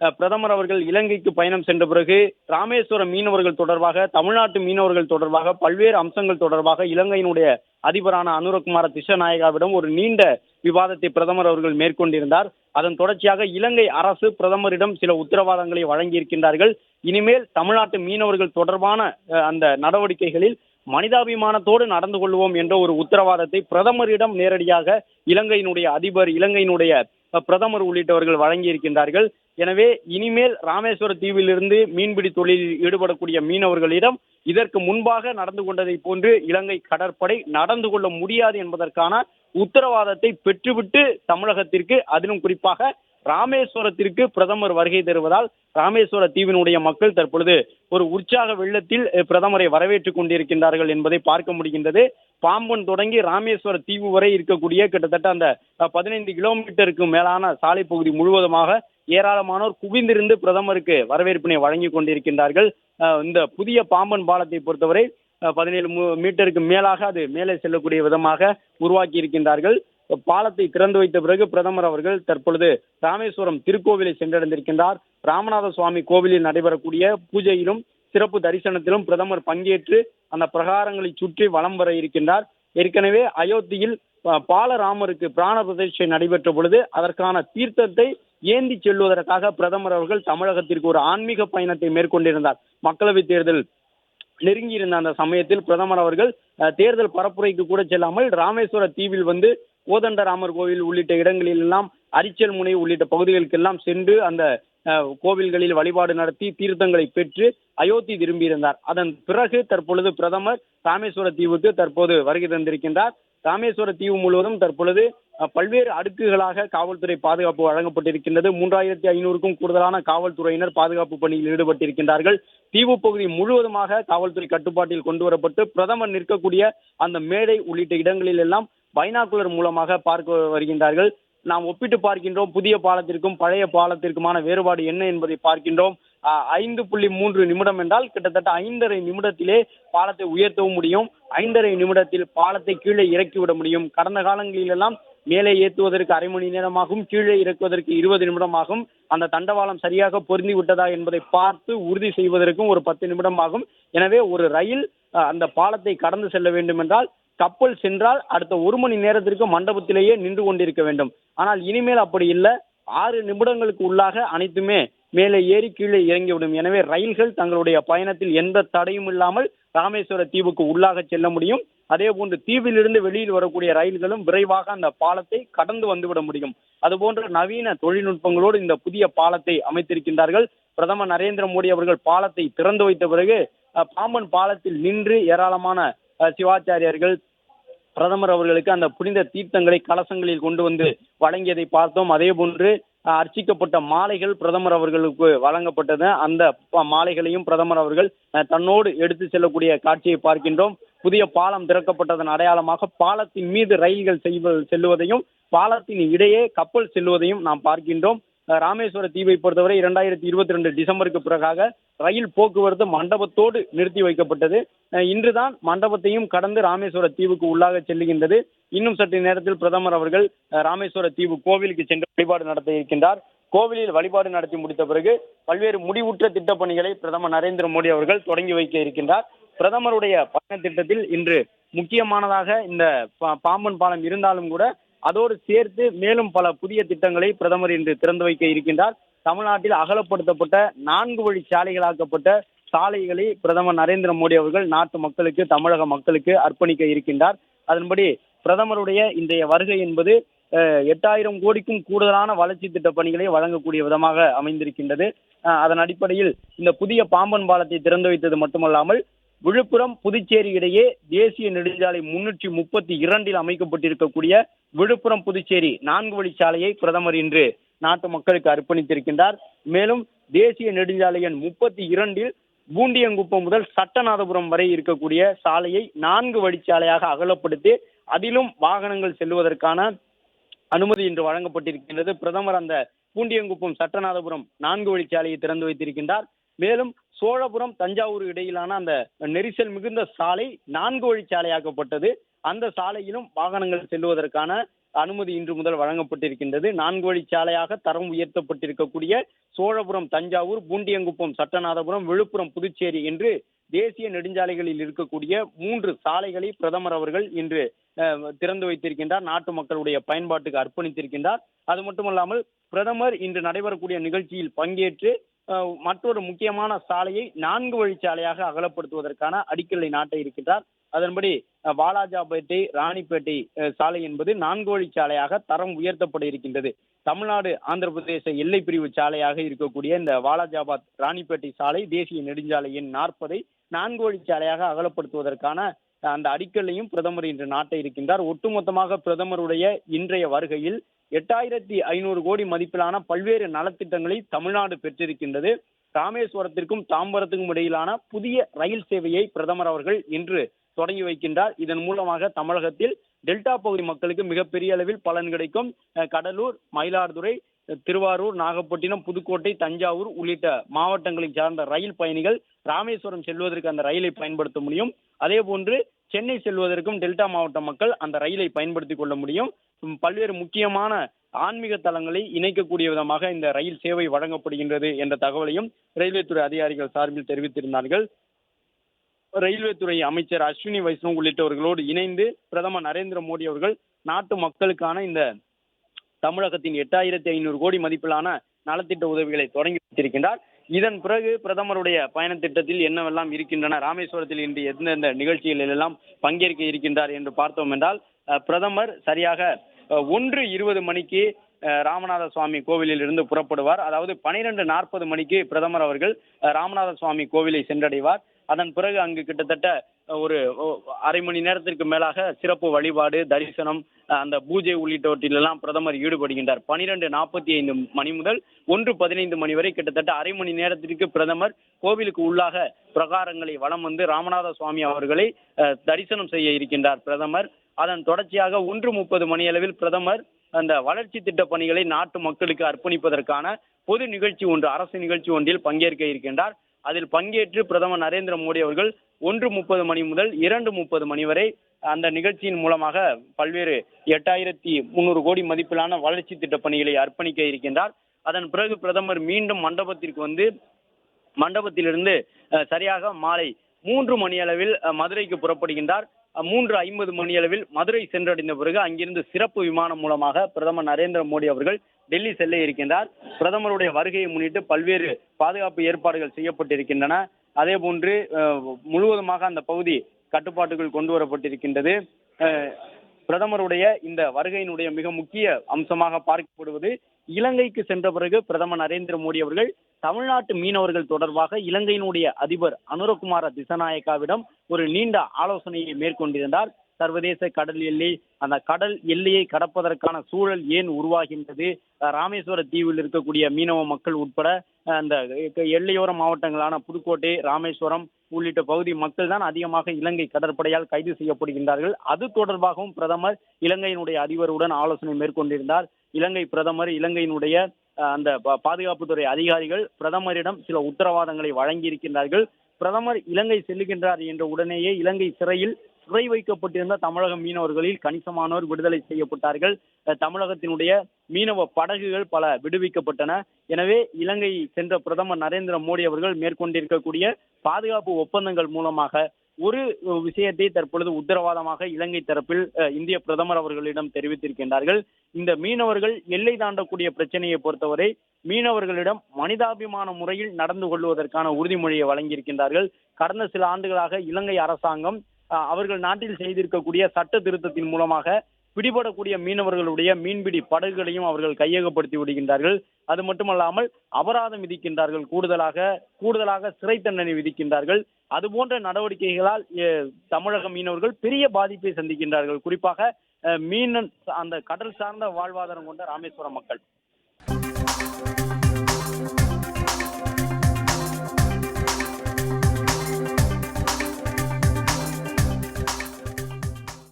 பிரதமர் அவர்கள் இலங்கைக்கு பயணம் சென்ற பிறகு ராமேஸ்வரம் மீனவர்கள் தொடர்பாக, தமிழ்நாட்டு மீனவர்கள் தொடர்பாக, பல்வேறு அம்சங்கள் தொடர்பாக இலங்கையினுடைய அதிபரான அனுரகுமார திஸ்ஸநாயகாவிடம் ஒரு நீண்ட விவாதத்தை பிரதமர் அவர்கள் மேற்கொண்டிருந்தார். அதன் தொடர்ச்சியாக இலங்கை அரசு பிரதமரிடம் சில உத்தரவாதங்களை வழங்கியிருக்கின்றார்கள். இனிமேல் தமிழ்நாட்டு மீனவர்கள் தொடர்பான அந்த நடவடிக்கைகளில் மனிதாபிமானத்தோடு நடந்து கொள்வோம் என்ற ஒரு உத்தரவாதத்தை பிரதமரிடம் நேரடியாக இலங்கையினுடைய அதிபர், இலங்கையினுடைய பிரதமர் உள்ளிட்டவர்கள் வழங்கியிருக்கின்றார்கள். எனவே இனிமேல் ராமேஸ்வர தீவிலிருந்து மீன்பிடி தொழிலில் ஈடுபடக்கூடிய மீனவர்களிடம் இதற்கு முன்பாக நடந்து கொண்டதை போன்று இலங்கை கடற்படை நடந்து கொள்ள முடியாது என்பதற்கான உத்தரவாதத்தை பெற்றுவிட்டு தமிழகத்திற்கு, அதிலும் குறிப்பாக ராமேஸ்வரத்திற்கு பிரதமர் வருகை தருவதால் ராமேஸ்வர தீவினுடைய மக்கள் தற்பொழுது ஒரு உற்சாக வெள்ளத்தில் பிரதமரை வரவேற்றுக் கொண்டிருக்கின்றார்கள் என்பதை பார்க்க முடிகின்றது. பாம்பன் தொடங்கி ராமேஸ்வர தீவு வரை இருக்கக்கூடிய கிட்டத்தட்ட அந்த 15 கிலோமீட்டருக்கு மேலான சாலை பகுதி முழுவதுமாக ஏராளமானோர் குவிந்திருந்து பிரதமருக்கு வரவேற்பினை வழங்கி கொண்டிருக்கின்றார்கள். இந்த புதிய பாம்பன் பாலத்தை பொறுத்தவரை 17 மீட்டருக்கு மேலாக அது மேலே செல்லக்கூடிய விதமாக உருவாக்கி இருக்கின்றார்கள். பாலத்தை திறந்து வைத்த பிறகு பிரதமர் அவர்கள் தற்பொழுது ராமேஸ்வரம் திருக்கோவிலை சென்றடைந்திருக்கின்றார். ராமநாத சுவாமி கோவிலில் நடைபெறக்கூடிய பூஜையிலும் சிறப்பு தரிசனத்திலும் பிரதமர் பங்கேற்று அந்த பிரகாரங்களை சுற்றி வலம் வர இருக்கின்றார். ஏற்கனவே அயோத்தியில் பாலராமருக்கு பிராண பிரதிஷ்டை நடைபெற்ற பொழுது அதற்கான தீர்த்தத்தை ஏந்தி செல்வதற்காக பிரதமர் அவர்கள் தமிழகத்திற்கு ஒரு ஆன்மீக பயணத்தை மேற்கொண்டிருந்தார். மக்களவை தேர்தல் நெருங்கியிருந்த அந்த சமயத்தில் பிரதமர் அவர்கள் தேர்தல் பரப்புரைக்கு கூட செல்லாமல் ராமேஸ்வர தீவில் வந்து கோதண்டராமர் கோவில் உள்ளிட்ட இடங்களில் எல்லாம், அரிச்சல் முனை உள்ளிட்ட பகுதிகளுக்கெல்லாம் சென்று அந்த கோவில்களில் வழிபாடு நடத்தி தீர்த்தங்களை பெற்று அயோத்தி திரும்பியிருந்தார். அதன் பிறகு தற்பொழுது பிரதமர் ராமேஸ்வர தீவுக்கு தற்போது வருகை தந்திருக்கின்றார். ராமேஸ்வர தீவு முழுவதும் தற்பொழுது பல்வேறு அடுக்குகளாக காவல்துறை பாதுகாப்பு வழங்கப்பட்டிருக்கின்றது. 3500க்கும் கூடுதலான காவல்துறையினர் பாதுகாப்பு பணியில் ஈடுபட்டிருக்கின்றார்கள். தீவு பகுதி முழுவதுமாக காவல்துறை கட்டுப்பாட்டில் கொண்டு வரப்பட்டு பிரதமர் நிற்கக்கூடிய அந்த மேடை உள்ளிட்ட இடங்களில் எல்லாம் பைனாகுலர் மூலமாக பார்க்க வருகின்றார்கள். நாம் ஒப்பிட்டு பார்க்கின்றோம், புதிய பாலத்திற்கும் பழைய பாலத்திற்குமான வேறுபாடு என்ன என்பதை பார்க்கின்றோம். 5.3 நிமிடம் என்றால் கிட்டத்தட்ட 5.5 நிமிடத்திலே பாலத்தை உயர்த்தவும் முடியும். 5.5 நிமிடத்தில் பாலத்தை கீழே இறக்கிவிட முடியும். கடந்த காலங்களிலெல்லாம் மேலே ஏற்றுவதற்கு அரை மணி நேரமாகும், கீழே இறக்குவதற்கு 20 நிமிடமாகும். அந்த தண்டவாளம் சரியாக பொருந்தி விட்டதா என்பதை பார்த்து உறுதி செய்வதற்கும் ஒரு 10 நிமிடம் ஆகும். எனவே ஒரு ரயில் அந்த பாலத்தை கடந்து செல்ல வேண்டும் என்றால், கப்பல் சென்றால் அடுத்த 1 மணி நேரத்திற்கு மண்டபத்திலேயே நின்று கொண்டிருக்க வேண்டும். ஆனால் இனிமேல் அப்படி இல்லை. 6 நிமிடங்களுக்கு உள்ளாக அனைத்துமே மேலே ஏறி கீழே இறங்கிவிடும். எனவே ரயில்கள் தங்களுடைய பயணத்தில் எந்த தடையும் இல்லாமல் ராமேஸ்வர தீவுக்கு உள்ளாக செல்ல முடியும். அதே போன்று தீவிலிருந்து வெளியில் வரக்கூடிய ரயில்களும் விரைவாக அந்த பாலத்தை கடந்து வந்துவிட முடியும். அதுபோன்ற நவீன தொழில்நுட்பங்களோடு இந்த புதிய பாலத்தை அமைத்திருக்கின்றார்கள். பிரதமர் நரேந்திர மோடி அவர்கள் பாலத்தை திறந்து வைத்த பிறகு பாம்பன் பாலத்தில் நின்று ஏராளமான சிவாச்சாரியர்கள் பிரதமர் அவர்களுக்கு அந்த புனித தீர்த்தங்களை கலசங்களில் கொண்டு வந்து வழங்கியதை பார்த்தோம். அதே போன்று அர்ச்சிக்கப்பட்ட மாலைகள் பிரதமர் அவர்களுக்கு வழங்கப்பட்டது. அந்த மாலைகளையும் பிரதமர் அவர்கள் தன்னோடு எடுத்து செல்லக்கூடிய காட்சியை பார்க்கின்றோம். புதிய பாலம் திறக்கப்பட்டதன் அடையாளமாக பாலத்தின் மீது ரயில்கள் செல்லுவதையும் பாலத்தின் இடையே கப்பல் செல்லுவதையும் நாம் பார்க்கின்றோம். ராமேஸ்வர தீவை பொறுத்தவரை 2022 டிசம்பருக்கு பிறகாக ரயில் போக்குவரத்து மண்டபத்தோடு நிறுத்தி வைக்கப்பட்டது. இன்றுதான் மண்டபத்தையும் கடந்து ராமேஸ்வர தீவுக்கு உள்ளாக செல்லுகின்றது. இன்னும் சற்று நேரத்தில் பிரதமர் அவர்கள் ராமேஸ்வர தீவு கோவிலுக்கு சென்று வழிபாடு நடத்த இருக்கின்றார். கோவிலில் வழிபாடு நடத்தி முடித்த பிறகு பல்வேறு முடிவுற்ற திட்டப்பணிகளை பிரதமர் நரேந்திர மோடி அவர்கள் தொடங்கி வைக்க இருக்கின்றார். பிரதமருடைய பயண திட்டத்தில் இன்று முக்கியமானதாக இந்த பாம்பன் பாலம் இருந்தாலும் கூட அதோடு சேர்த்து மேலும் பல புதிய திட்டங்களை பிரதமர் இன்று திறந்து வைக்க இருக்கின்றார். தமிழ்நாட்டில் அகலப்படுத்தப்பட்ட 4 வழி சாலைகளாக்கப்பட்ட சாலைகளை பிரதமர் நரேந்திர மோடி அவர்கள் நாட்டு மக்களுக்கு, தமிழக மக்களுக்கு அர்ப்பணிக்க இருக்கின்றார். அதன்படி பிரதமருடைய இன்றைய வருகை என்பது 8000 கோடிக்கும் கூடுதலான வளர்ச்சி திட்ட பணிகளை வழங்கக்கூடிய விதமாக அமைந்திருக்கின்றது. அதன் அடிப்படையில் இந்த புதிய பாம்பன் பாலத்தை திறந்து வைத்தது மட்டுமல்லாமல் விழுப்புரம் புதுச்சேரி இடையே தேசிய நெடுஞ்சாலை 332 அமைக்கப்பட்டிருக்கக்கூடிய விழுப்புரம் புதுச்சேரி 4 வழிச்சாலையை பிரதமர் இன்று நாட்டு மக்களுக்கு அர்ப்பணித்திருக்கின்றார். மேலும் தேசிய நெடுஞ்சாலை எண் 32 பூண்டியங்குப்பம் முதல் சட்டநாதபுரம் வரை இருக்கக்கூடிய சாலையை 4 வழிச்சாலையாக அகலப்படுத்தி அதிலும் வாகனங்கள் செல்வதற்கான அனுமதி இன்று வழங்கப்பட்டிருக்கின்றது. பிரதமர் அந்த பூண்டியங்குப்பம் சட்டநாதபுரம் 4 வழிச்சாலையை திறந்து வைத்திருக்கின்றார். மேலும் சோழபுரம் தஞ்சாவூர் இடையிலான அந்த நெரிசல் மிகுந்த சாலை 4 வழிச்சாலையாக்கப்பட்டது. அந்த சாலையிலும் வாகனங்கள் செல்வதற்கான அனுமதி இன்று முதல் வழங்கப்பட்டிருக்கின்றது. 4 வழிச்சாலையாக தரம் உயர்த்தப்பட்டிருக்கக்கூடிய சோழபுரம் தஞ்சாவூர், பூண்டியங்குப்பம் சட்டநாதபுரம், விழுப்புரம் புதுச்சேரி என்று தேசிய நெடுஞ்சாலைகளில் இருக்கக்கூடிய 3 சாலைகளை பிரதமர் அவர்கள் இன்று திறந்து வைத்திருக்கின்றார். நாட்டு மக்களுடைய பயன்பாட்டுக்கு அர்ப்பணித்திருக்கின்றார். அது மட்டுமல்லாமல் பிரதமர் இன்று நடைபெறக்கூடிய நிகழ்ச்சியில் பங்கேற்று மற்றொரு முக்கியமான சாலையை 4 வழிச்சாலையாக அகலப்படுத்துவதற்கான அடிக்கல்லை நாட்ட இருக்கின்றார். அதன்படி வாலாஜாபேட்டை ராணிப்பேட்டை சாலை என்பது 4 வழிச்சாலையாக தரம் உயர்த்தப்பட இருக்கின்றது. தமிழ்நாடு ஆந்திர பிரதேச எல்லை பிரிவு சாலையாக இருக்கக்கூடிய இந்த வாலாஜாபாத் ராணிப்பேட்டை சாலை தேசிய நெடுஞ்சாலை எண் 40 4 வழிச்சாலையாக அகலப்படுத்துவதற்கான அந்த அடிக்கல்லையும் பிரதமர் இன்று நாட்ட இருக்கின்றார். ஒட்டுமொத்தமாக பிரதமருடைய இன்றைய வருகையில் 8500 கோடி மதிப்பிலான பல்வேறு நலத்திட்டங்களை தமிழ்நாடு பெற்றிருக்கின்றது. ராமேஸ்வரத்திற்கும் தாம்பரத்துக்கும் இடையிலான புதிய ரயில் சேவையை பிரதமர் அவர்கள் இன்று தொடங்கி வைக்கின்றார். இதன் மூலமாக தமிழகத்தில் டெல்டா பகுதி மக்களுக்கு மிகப்பெரிய அளவில் பலன் கிடைக்கும். கடலூர், மயிலாடுதுறை, திருவாரூர், நாகப்பட்டினம், புதுக்கோட்டை, தஞ்சாவூர் உள்ளிட்ட மாவட்டங்களை சார்ந்த ரயில் பயணிகள் ராமேஸ்வரம் செல்வதற்கு அந்த ரயிலை பயன்படுத்த முடியும். அதே போன்று சென்னை செல்வதற்கும் டெல்டா மாவட்ட மக்கள் அந்த ரயிலை பயன்படுத்திக் கொள்ள முடியும். பல்வேறு முக்கியமான ஆன்மீக தலங்களை இணைக்கக்கூடிய விதமாக இந்த ரயில் சேவை வழங்கப்படுகின்றது என்ற தகவலையும் ரயில்வே துறை அதிகாரிகள் சார்பில் தெரிவித்திருந்தார்கள். ரயில்வே துறை அமைச்சர் அஸ்வினி வைஷ்ணவ் உள்ளிட்டவர்களோடு இணைந்து பிரதமர் நரேந்திர மோடி அவர்கள் நாட்டு மக்களுக்கான இந்த தமிழகத்தின் 8500 கோடி மதிப்பிலான நலத்திட்ட உதவிகளை தொடங்கி வைத்திருக்கின்றார். இதன் பிறகு பிரதமருடைய பயண திட்டத்தில் என்னவெல்லாம் இருக்கின்றன, ராமேஸ்வரத்தில் இன்று எந்தெந்த நிகழ்ச்சிகளில் எல்லாம் பங்கேற்க இருக்கின்றார் என்று பார்த்தோம் என்றால், பிரதமர் சரியாக 1:20 மணிக்கு ராமநாத சுவாமி கோவிலில் இருந்து புறப்படுவார். அதாவது 12:40 மணிக்கு பிரதமர் அவர்கள் ராமநாத சுவாமி கோவிலை சென்றடைவார். அதன் பிறகு அங்கு கிட்டத்தட்ட ஒரு அரை மணி நேரத்திற்கு மேலாக சிறப்பு வழிபாடு, தரிசனம், அந்த பூஜை உள்ளிட்டவற்றிலெல்லாம் பிரதமர் ஈடுபடுகின்றார். 12:45 மணி முதல் 1:15 மணி வரை கிட்டத்தட்ட அரை மணி நேரத்திற்கு பிரதமர் கோவிலுக்கு உள்ளாக பிரகாரங்களை வலம் வந்து ராமநாத சுவாமி அவர்களை தரிசனம் செய்ய இருக்கின்றார் பிரதமர். அதன் தொடர்ச்சியாக 1:30 மணியளவில் பிரதமர் அந்த வளர்ச்சி திட்ட பணிகளை நாட்டு மக்களுக்கு அர்ப்பணிப்பதற்கான பொது நிகழ்ச்சி ஒன்று, அரசு நிகழ்ச்சி ஒன்றில் பங்கேற்க இருக்கின்றார். அதில் பங்கேற்று பிரதமர் நரேந்திர மோடி அவர்கள் 1:30 மணி முதல் 2:30 மணி வரை அந்த நிகழ்ச்சியின் மூலமாக பல்வேறு 8300 கோடி மதிப்பிலான வளர்ச்சி திட்ட பணிகளை அர்ப்பணிக்க இருக்கின்றார். அதன் பிறகு பிரதமர் மீண்டும் மண்டபத்திற்கு வந்து மண்டபத்திலிருந்து சரியாக மாலை 3 மணி அளவில் மதுரைக்கு புறப்படுகின்றார். 3:50 மணி அளவில் மதுரை சென்றடைந்த பிறகு அங்கிருந்து சிறப்பு விமானம் மூலமாக பிரதமர் நரேந்திர மோடி அவர்கள் டெல்லி செல்ல இருக்கின்றார். பிரதமருடைய வருகையை முன்னிட்டு பல்வேறு பாதுகாப்பு ஏற்பாடுகள் செய்யப்பட்டிருக்கின்றன. அதே போன்று முழுவதுமாக அந்த பகுதி கட்டுப்பாட்டுக்குள் கொண்டு வரப்பட்டிருக்கின்றது. பிரதமருடைய இந்த வருகையினுடைய மிக முக்கிய அம்சமாக பார்க்கப்படுவது, இலங்கைக்கு சென்ற பிறகு பிரதமர் நரேந்திர மோடி அவர்கள் தமிழ்நாட்டு மீனவர்கள் தொடர்பாக இலங்கையினுடைய அதிபர் அனுரகுமார திசநாயக்காவிடம் ஒரு நீண்ட ஆலோசனையை மேற்கொண்டிருந்தார். சர்வதேச கடல் எல்லை, அந்த கடல் எல்லையை கடப்பதற்கான சூழல் ஏன் உருவாகின்றது, ராமேஸ்வர தீவில் இருக்கக்கூடிய மீனவ மக்கள் உட்பட அந்த எல்லையோர மாவட்டங்களான புதுக்கோட்டை, ராமேஸ்வரம் உள்ளிட்ட பகுதி மக்கள் தான் அதிகமாக இலங்கை கடற்படையால் கைது செய்யப்படுகின்றார்கள். அது தொடர்பாகவும் பிரதமர் இலங்கையினுடைய அதிபருடன் ஆலோசனை மேற்கொண்டிருந்தார். இலங்கை பிரதமர், இலங்கையினுடைய அந்த பாதுகாப்புத்துறை அதிகாரிகள் பிரதமரிடம் சில உத்தரவாதங்களை வழங்கி இருக்கின்றார்கள். பிரதமர் இலங்கை செல்லுகின்றார் என்ற உடனேயே இலங்கை சிறையில் சிறை வைக்கப்பட்டிருந்த தமிழக மீனவர்களில் கணிசமானோர் விடுதலை செய்யப்பட்டார்கள். தமிழகத்தினுடைய மீனவ படகுகள் பல விடுவிக்கப்பட்டன. எனவே இலங்கை சென்ற பிரதமர் நரேந்திர மோடி அவர்கள் மேற்கொண்டிருக்கக்கூடிய பாதுகாப்பு ஒப்பந்தங்கள் மூலமாக ஒரு விஷயத்தை தற்பொழுது உத்தரவாதமாக இலங்கை தரப்பில் இந்திய பிரதமர் அவர்களிடம் தெரிவித்திருக்கின்றார்கள். இந்த மீனவர்கள் எல்லை தாண்டக்கூடிய பிரச்சனையை பொறுத்தவரை மீனவர்களிடம் மனிதாபிமான முறையில் நடந்து கொள்வதற்கான உறுதிமொழியை வழங்கியிருக்கின்றார்கள். கடந்த சில ஆண்டுகளாக இலங்கை அரசாங்கம் அவர்கள் நாட்டில் செய்திருக்கக்கூடிய சட்ட திருத்தத்தின் மூலமாக பிடிபடக்கூடிய மீனவர்களுடைய மீன்பிடி படகுகளையும் அவர்கள் கையகப்படுத்தி விடுகின்றார்கள். அது மட்டுமல்லாமல் அபராதம் விதிக்கின்றார்கள், கூடுதலாக சிறை தண்டனை விதிக்கின்றார்கள். அது போன்ற நடவடிக்கைகளால் தமிழக மீனவர்கள் பெரிய பாதிப்பை சந்திக்கின்றார்கள். குறிப்பாக அந்த கடல் சார்ந்த வாழ்வாதாரம் கொண்ட ராமேஸ்வரம் மக்கள்.